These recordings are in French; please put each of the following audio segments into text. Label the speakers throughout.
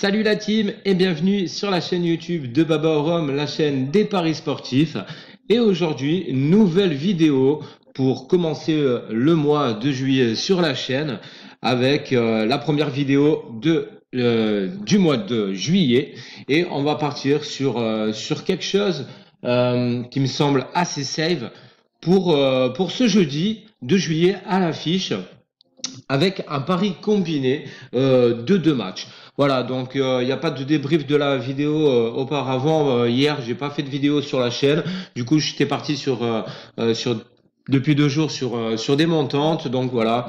Speaker 1: Salut la team et bienvenue sur la chaîne YouTube de Baba au Rhum, la chaîne des paris sportifs. Et aujourd'hui, nouvelle vidéo pour commencer le mois de juillet sur la chaîne avec la première vidéo du mois de juillet. Et on va partir sur quelque chose qui me semble assez safe pour ce jeudi de juillet à l'affiche avec un pari combiné de deux matchs. Voilà, donc il n'y a pas de débrief de la vidéo auparavant. Hier, j'ai pas fait de vidéo sur la chaîne. Du coup, j'étais parti sur depuis 2 jours sur des montantes. Donc voilà,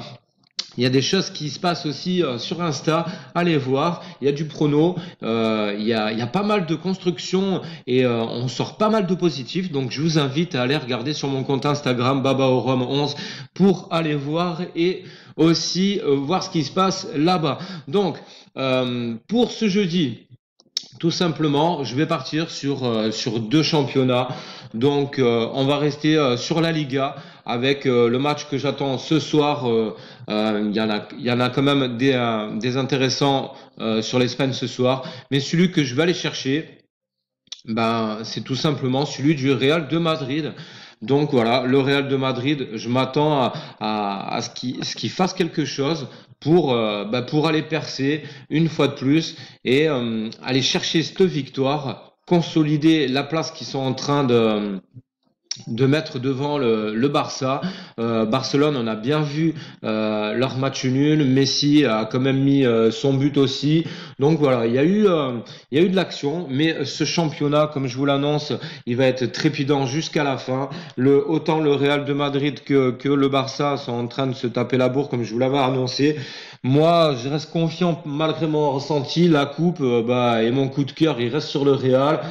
Speaker 1: il y a des choses qui se passent aussi sur Insta, allez voir, il y a du prono, il y a pas mal de constructions et on sort pas mal de positifs, donc je vous invite à aller regarder sur mon compte Instagram babaorum11 pour aller voir et aussi voir ce qui se passe là-bas. Donc pour ce jeudi, tout simplement, je vais partir sur deux championnats. Donc, on va rester sur la Liga avec le match que j'attends ce soir. Il y en a quand même des intéressants sur l'Espagne ce soir. Mais celui que je vais aller chercher, ben, c'est tout simplement celui du Real de Madrid. Donc voilà, le Real de Madrid, je m'attends à ce qu'il fasse quelque chose pour aller percer une fois de plus et aller chercher cette victoire, consolider la place qu'ils sont en train de mettre devant le Barça. Barcelone, on a bien vu leur match nul. Messi a quand même mis son but aussi. Donc voilà, il y a eu de l'action, mais ce championnat, comme je vous l'annonce, il va être trépidant jusqu'à la fin. Autant le Real de Madrid que le Barça sont en train de se taper la bourre, comme je vous l'avais annoncé. Moi, je reste confiant malgré mon ressenti. La coupe, et mon coup de cœur, il reste sur le Real.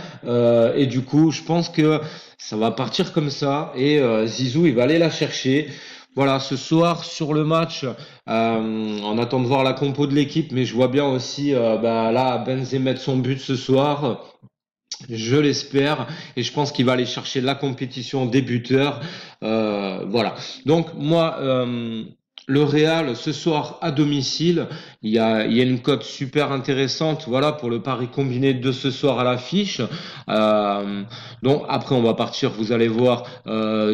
Speaker 1: Et du coup, je pense que ça va partir comme ça et Zizou, il va aller la chercher. Voilà, ce soir sur le match, on attend de voir la compo de l'équipe, mais je vois bien aussi là Benzema mettre son but ce soir. Je l'espère et je pense qu'il va aller chercher la compétition des buteurs. Voilà. Donc moi, le Real ce soir à domicile, il y a une cote super intéressante. Voilà pour le pari combiné de ce soir à l'affiche. Donc après on va partir, vous allez voir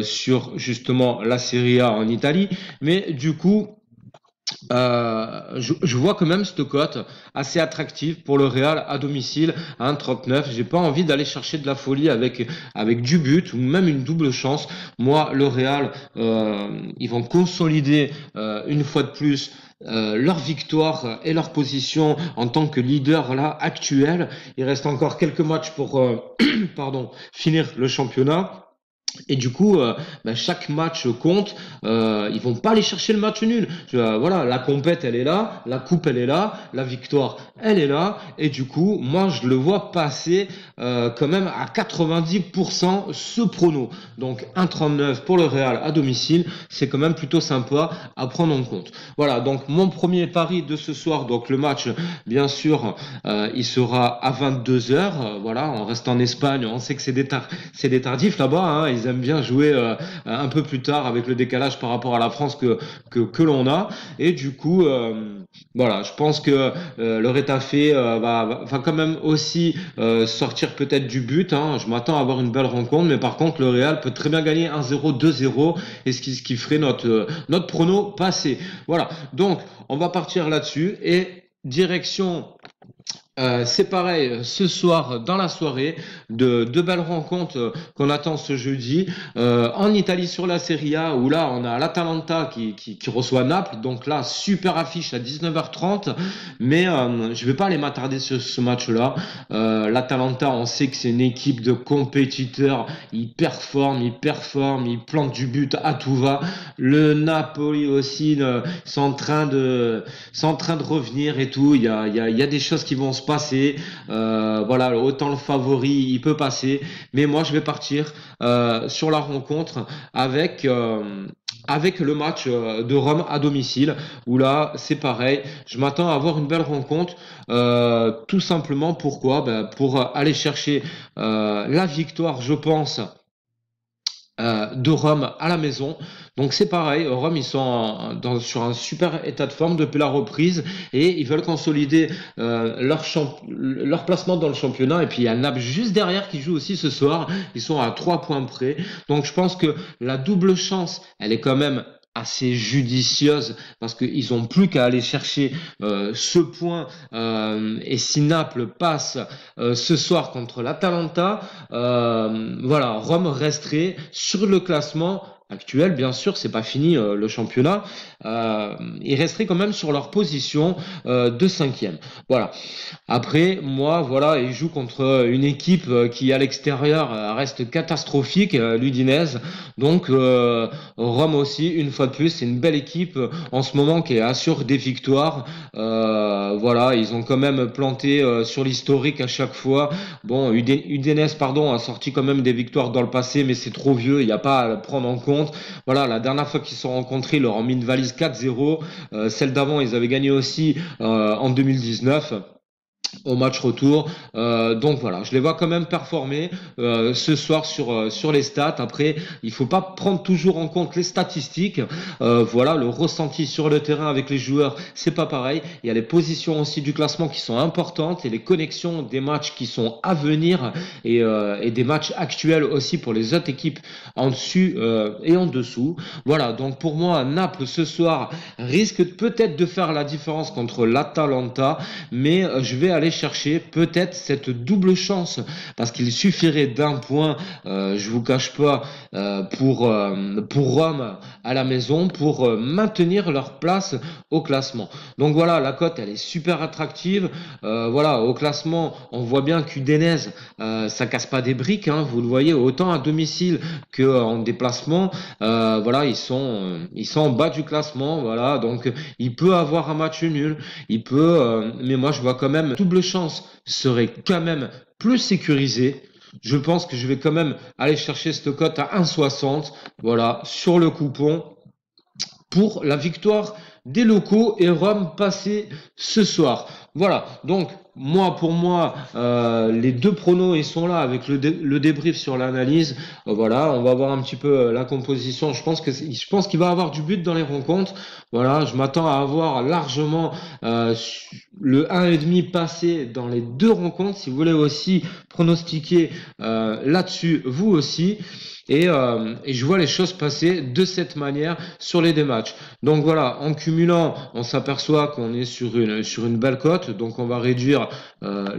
Speaker 1: sur justement la Serie A en Italie. Mais du coup. Je vois quand même cette cote assez attractive pour le Real à domicile à 1,39. J'ai pas envie d'aller chercher de la folie avec du but ou même une double chance. Moi, le Real, ils vont consolider une fois de plus leur victoire et leur position en tant que leader là actuel. Il reste encore quelques matchs pour finir le championnat. Et du coup, chaque match compte. Ils vont pas aller chercher le match nul. Voilà, la compète, elle est là, la coupe, elle est là, la victoire, elle est là. Et du coup, moi, je le vois passer quand même à 90% ce prono. Donc 1,39 pour le Real à domicile, c'est quand même plutôt sympa à prendre en compte. Voilà, donc mon premier pari de ce soir, donc le match, bien sûr, il sera à 22 heures. Voilà, on reste en Espagne, on sait que c'est des tardifs là-bas. Hein, ils aiment bien jouer un peu plus tard avec le décalage par rapport à la France que l'on a. Et du coup, voilà, je pense que le Retafe va quand même aussi sortir peut-être du but. Hein. Je m'attends à avoir une belle rencontre, mais par contre, le Real peut très bien gagner 1-0, 2-0, et ce qui ferait notre prono passé. Voilà, donc on va partir là-dessus et direction. C'est pareil, ce soir dans la soirée, de belles rencontres qu'on attend ce jeudi. En Italie sur la Serie A, où là on a l'Atalanta qui reçoit Naples, donc là super affiche à 19h30, mais je vais pas aller m'attarder sur ce match-là. L'Atalanta, on sait que c'est une équipe de compétiteurs, ils performent, ils plantent du but à tout va. Le Napoli aussi, sont en train de revenir et tout. Il y a des choses qui vont se passer. Voilà, autant le favori, il peut passer. Mais moi, je vais partir sur la rencontre avec le match de Rome à domicile, où là, c'est pareil. Je m'attends à avoir une belle rencontre. Tout simplement, pourquoi? Pour aller chercher la victoire, je pense. de Rome à la maison. Donc c'est pareil, Rome, ils sont sur un super état de forme depuis la reprise et ils veulent consolider leur placement dans le championnat. Et puis il y a Naples juste derrière qui joue aussi ce soir. Ils sont à 3 points près. Donc je pense que la double chance, elle est quand même assez judicieuse parce qu'ils ont plus qu'à aller chercher ce point et si Naples passe ce soir contre l'Atalanta, voilà, Rome resterait sur le classement actuel, bien sûr, c'est pas fini le championnat. Ils resteraient quand même sur leur position de cinquième. Voilà. Après, moi, voilà, ils jouent contre une équipe qui à l'extérieur reste catastrophique, l'Udinese. Donc Rome aussi, une fois de plus, c'est une belle équipe en ce moment qui assure des victoires. Voilà, ils ont quand même planté sur l'historique à chaque fois. Bon, Udinese, pardon, a sorti quand même des victoires dans le passé, mais c'est trop vieux, il n'y a pas à le prendre en compte. Voilà, la dernière fois qu'ils se sont rencontrés, ils leur ont mis une valise 4-0. Celle d'avant, ils avaient gagné aussi en 2019. Au match retour. Donc voilà, je les vois quand même performer ce soir sur les stats. Après, il faut pas prendre toujours en compte les statistiques. Voilà, le ressenti sur le terrain avec les joueurs, c'est pas pareil. Il y a les positions aussi du classement qui sont importantes et les connexions des matchs qui sont à venir et des matchs actuels aussi pour les autres équipes en dessus et en dessous. Voilà, donc pour moi, Naples ce soir risque peut-être de faire la différence contre l'Atalanta, mais je vais aller chercher peut-être cette double chance parce qu'il suffirait d'un point, je vous cache pas, pour Rome à la maison pour maintenir leur place au classement. Donc voilà, la cote elle est super attractive. Voilà, au classement, on voit bien qu'Udinese ça casse pas des briques, hein, vous le voyez, autant à domicile que en déplacement. Voilà, ils sont en bas du classement. Voilà, donc il peut avoir un match nul, il peut, mais moi je vois quand même double chance serait quand même plus sécurisée. Je pense que je vais quand même aller chercher cette cote à 1,60. Voilà, sur le coupon pour la victoire des locaux et Rome passé ce soir. Voilà, donc moi pour moi les deux pronos ils sont là avec le débrief sur l'analyse. Voilà, on va voir un petit peu la composition. Je pense qu'il va avoir du but dans les rencontres. Voilà, je m'attends à avoir largement le 1,5 passé dans les deux rencontres. Si vous voulez aussi pronostiquer là-dessus, vous aussi. Et je vois les choses passer de cette manière sur les deux matchs. Donc voilà, en cumulant, on s'aperçoit qu'on est sur une belle cote. Donc on va réduire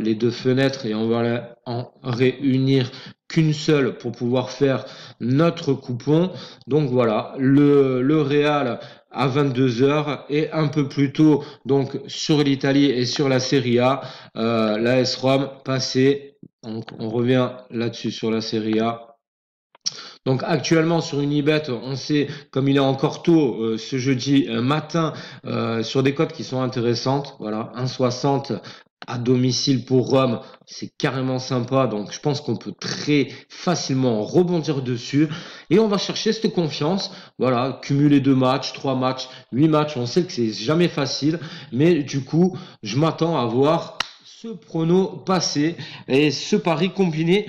Speaker 1: les deux fenêtres et on va en réunir qu'une seule pour pouvoir faire notre coupon. Donc voilà, le Real à 22 heures et un peu plus tôt donc sur l'Italie et sur la Serie A, l'AS Rome passé. Donc on revient là-dessus sur la Serie A. Donc actuellement sur Unibet, on sait, comme il est encore tôt ce jeudi matin, sur des cotes qui sont intéressantes. Voilà, 1,60 à domicile pour Rome, c'est carrément sympa. Donc je pense qu'on peut très facilement rebondir dessus. Et on va chercher cette confiance. Voilà, cumuler 2 matchs, 3 matchs, 8 matchs. On sait que c'est jamais facile. Mais du coup, je m'attends à voir ce prono passé et ce pari combiné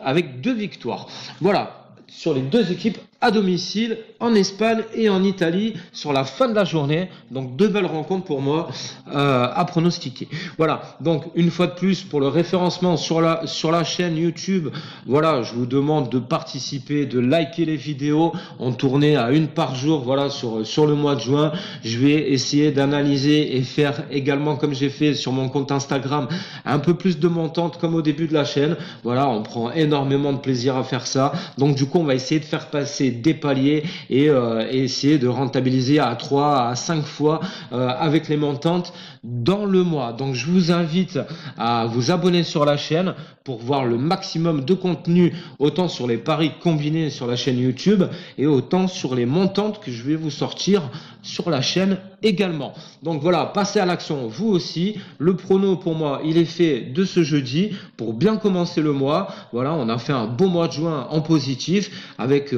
Speaker 1: avec 2 victoires. Voilà. Sur les deux équipes à domicile, en Espagne et en Italie, sur la fin de la journée. Donc, 2 belles rencontres pour moi à pronostiquer. Voilà, donc une fois de plus, pour le référencement sur la chaîne YouTube, voilà, je vous demande de participer, de liker les vidéos. On tournait à 1 par jour, voilà, sur le mois de juin. Je vais essayer d'analyser et faire également, comme j'ai fait sur mon compte Instagram, un peu plus de montante comme au début de la chaîne. Voilà, on prend énormément de plaisir à faire ça. Donc, du coup, on va essayer de faire passer des paliers et essayer de rentabiliser à 3 à 5 fois avec les montantes dans le mois. Donc je vous invite à vous abonner sur la chaîne pour voir le maximum de contenu, autant sur les paris combinés sur la chaîne YouTube et autant sur les montantes que je vais vous sortir sur la chaîne également. Donc voilà, passez à l'action vous aussi. Le prono pour moi, il est fait de ce jeudi pour bien commencer le mois. Voilà, on a fait un beau mois de juin en positif avec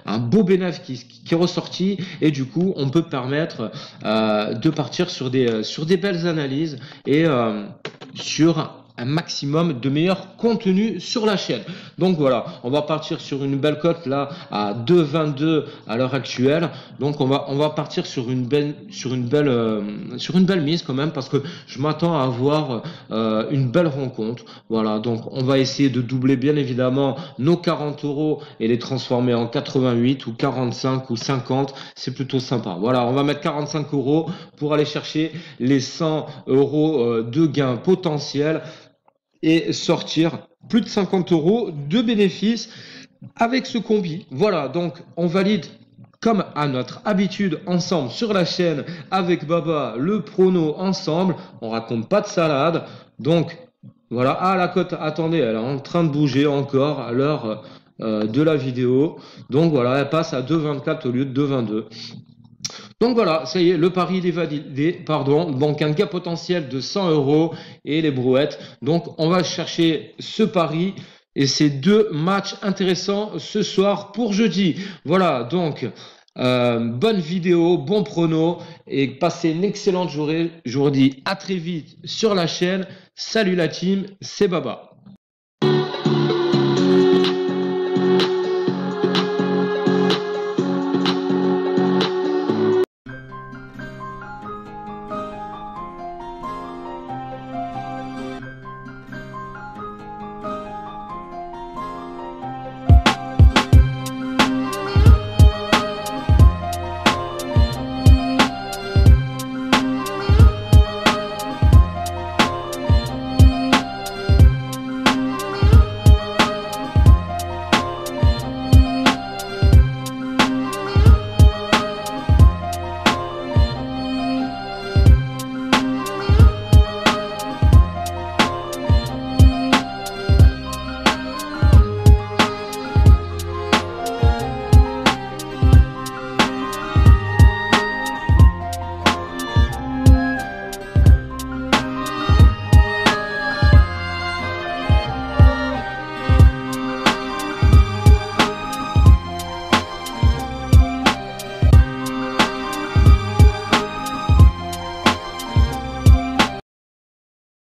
Speaker 1: un beau bénéfice qui est ressorti et du coup, on peut permettre de partir sur des belles analyses et sur un maximum de meilleur contenu sur la chaîne. Donc voilà, on va partir sur une belle cote là à 2,22 à l'heure actuelle. Donc on va partir sur une belle mise quand même, parce que je m'attends à avoir une belle rencontre. Voilà, donc on va essayer de doubler bien évidemment nos 40 euros et les transformer en 88 ou 45 ou 50. C'est plutôt sympa. Voilà, on va mettre 45 euros pour aller chercher les 100 euros de gains potentiels et sortir plus de 50 euros de bénéfices avec ce combi. Voilà, donc on valide comme à notre habitude ensemble sur la chaîne avec Baba le prono ensemble. On raconte pas de salade. Donc voilà, ah la cote, attendez, elle est en train de bouger encore à l'heure de la vidéo. Donc voilà, elle passe à 2,24 au lieu de 2,22. Donc voilà, ça y est, le pari est validé, pardon. Donc un gain potentiel de 100 euros et les brouettes. Donc on va chercher ce pari et ces deux matchs intéressants ce soir pour jeudi. Voilà, donc bonne vidéo, bon prono et passez une excellente journée. Je vous dis à très vite sur la chaîne. Salut la team, c'est Baba.